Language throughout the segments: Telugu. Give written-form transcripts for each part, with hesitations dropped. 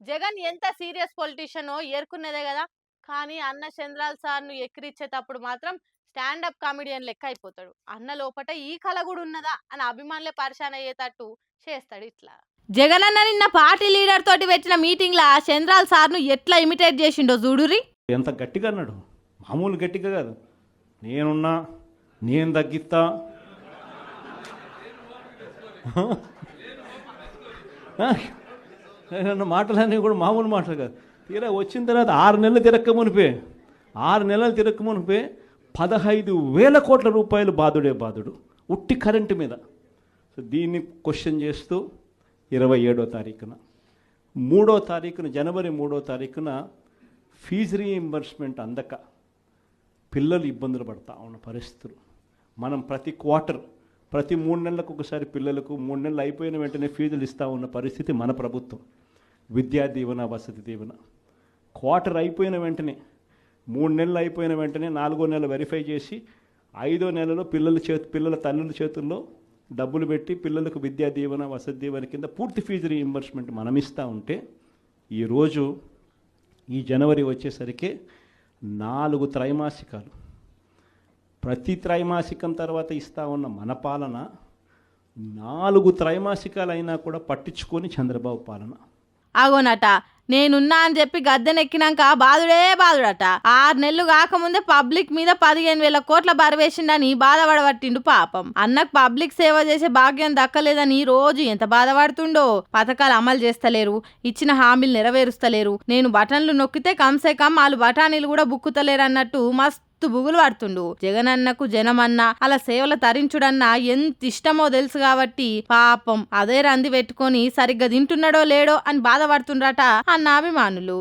జగన్ ఎంత సీరియస్ పొలిటీషియనో ఏరుకునేదే కదా. కానీ అన్న చంద్రాల్ సార్ను ఎక్కిరిచ్చేటప్పుడు మాత్రం స్టాండప్ కామెడియన్ లెక్క అయిపోతాడు. అన్న లోపట ఈ కళ కూడా ఉన్నదా అని అభిమానులే పరిశాన్ అయ్యేటట్టు చేస్తాడు ఇట్లా. జగన్ అన్న నిన్న పార్టీ లీడర్ తోటి పెట్టిన మీటింగ్ లా చంద్రాల్ సార్ను ఎట్లా ఇమిటేట్ చేసిండో చూడురి. ఎంత గట్టిగా అన్నాడు, మామూలు గట్టిగా కాదు. నేనున్నా, నేను తగ్గిస్తా, మాటలన్నీ కూడా మామూలు మాటలు కాదు. తీరా వచ్చిన తర్వాత 6 నెలలు తిరక్కమునిపే 15,000 కోట్ల రూపాయలు బాధుడు ఉట్టి కరెంటు మీద. సో దీన్ని క్వశ్చన్ చేస్తూ 27వ తారీఖున జనవరి 3వ తారీఖున ఫీజు రీఇంబర్స్మెంట్ అందక పిల్లలు ఇబ్బందులు పడతా ఉన్న పరిస్థితులు. మనం ప్రతి 3 నెలలకు ఒకసారి పిల్లలకు 3 నెలలు అయిపోయిన వెంటనే ఫీజులు ఇస్తూ ఉన్న పరిస్థితి మన ప్రభుత్వం. విద్యా దీవెన, వసతి దీవెన క్వార్టర్ అయిపోయిన వెంటనే 3 నెలలు అయిపోయిన వెంటనే 4వ నెల వెరిఫై చేసి 5వ నెలలో పిల్లల తల్లుల చేతుల్లో డబ్బులు పెట్టి పిల్లలకు విద్యా దీవెన, వసతి దీవెన కింద పూర్తి ఫీజు రీఇంబర్స్మెంట్ మనం ఇస్తూ ఉంటే ఈరోజు ఈ జనవరి వచ్చేసరికి 4 త్రైమాసికాలు, ప్రతి త్రైమాసికం తర్వాత ఇస్తూ ఉన్న మన పాలన 4 త్రైమాసికాలు అయినా కూడా పట్టించుకొని చంద్రబాబు పాలన. ఆగోనట నేనున్నా అని చెప్పి గద్దెనెక్కినాక బాధుడట. 6 నెలలు కాకముందే పబ్లిక్ మీద 15,000 కోట్ల బరవేసిండని బాధపడబట్టిండు పాపం. అన్నకు పబ్లిక్ సేవ చేసే భాగ్యం దక్కలేదని రోజు ఎంత బాధపడుతుండో. పథకాలు అమలు చేస్తలేరు, ఇచ్చిన హామీలు నెరవేరుస్తలేరు, నేను బటన్లు నొక్కితే కంసే కమ్ వాళ్ళు బఠానీలు కూడా బుక్కుతలేరు అన్నట్టు మస్తు బుగులు పడుతుండు. జగనన్నకు జనమన్నా అలా సేవలు తరించుడన్నా ఎంత ఇష్టమో తెలుసు కాబట్టి పాపం అదే రంది పెట్టుకొని సరిగ్గా తింటున్నాడో లేడో అని బాధపడుతుండ్రట అన్న అభిమానులు.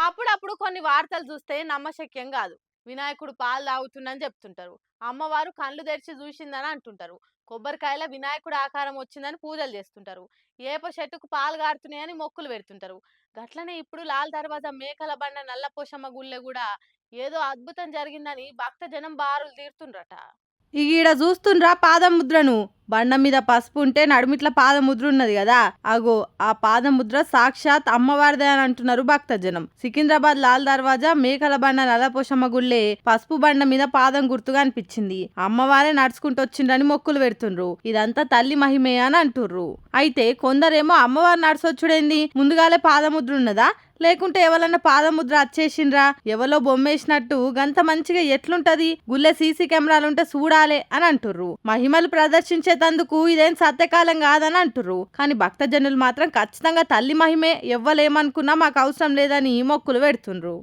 అప్పుడప్పుడు కొన్ని వార్తలు చూస్తే నమ్మశక్యం కాదు. వినాయకుడు పాలు తాగుతుందని చెప్తుంటారు, అమ్మవారు కళ్ళు తెరిచి చూసిందని అంటుంటారు, కొబ్బరికాయల వినాయకుడు ఆకారం వచ్చిందని పూజలు చేస్తుంటారు, ఏప చెట్టుకు పాలు గారుతున్నాయని మొక్కులు పెడుతుంటారు. గట్లనే ఇప్పుడు లాల్ దర్వాజా మేకల బండ నల్లపోషమ్మ గుళ్ళె కూడా ఏదో అద్భుతం జరిగిందని భక్త జనం బారులు తీరుతుండ్రట. ఈడ చూస్తుండ్రా పాదముద్రను. బండ మీద పసుపు ఉంటే నడుమిట్ల పాదముద్ర ఉన్నది కదా, అగో ఆ పాదముద్ర సాక్షాత్ అమ్మవారిదే అని అంటున్నారు భక్తజనం. సికింద్రాబాద్ లాల్ దర్వాజా మేకల బండ నల్లపోషమ్మ గుళ్ళే పసుపు బండ మీద పాదం గుర్తుగా అనిపించింది. అమ్మవారే నడుచుకుంటూ వచ్చిండ్రని మొక్కులు పెడుతుండ్రు. ఇదంతా తల్లి మహిమే అని అంటుర్రు. అయితే కొందరేమో అమ్మవారు నడిచొచ్చుడేంది, ముందుగాలే పాదముద్ర ఉన్నదా, లేకుంటే ఎవరన్నా పాదముద్ర వచ్చేసిండ్రా, ఎవలో బొమ్మేసినట్టు గంత మంచిగా ఎట్లుంటది, గుళ్ళె సీసీ కెమెరాలుంటే చూడాలే అని అంటుర్రు. మహిమలు ప్రదర్శించేటందుకు ఇదేం సత్యకాలం కాదని అంటుర్రు. కానీ భక్తజనులు మాత్రం ఖచ్చితంగా తల్లి మహిమే, ఎవ్వలేమనుకున్నా మాకు అవసరం లేదని మొక్కులు పెడుతుండ్రు.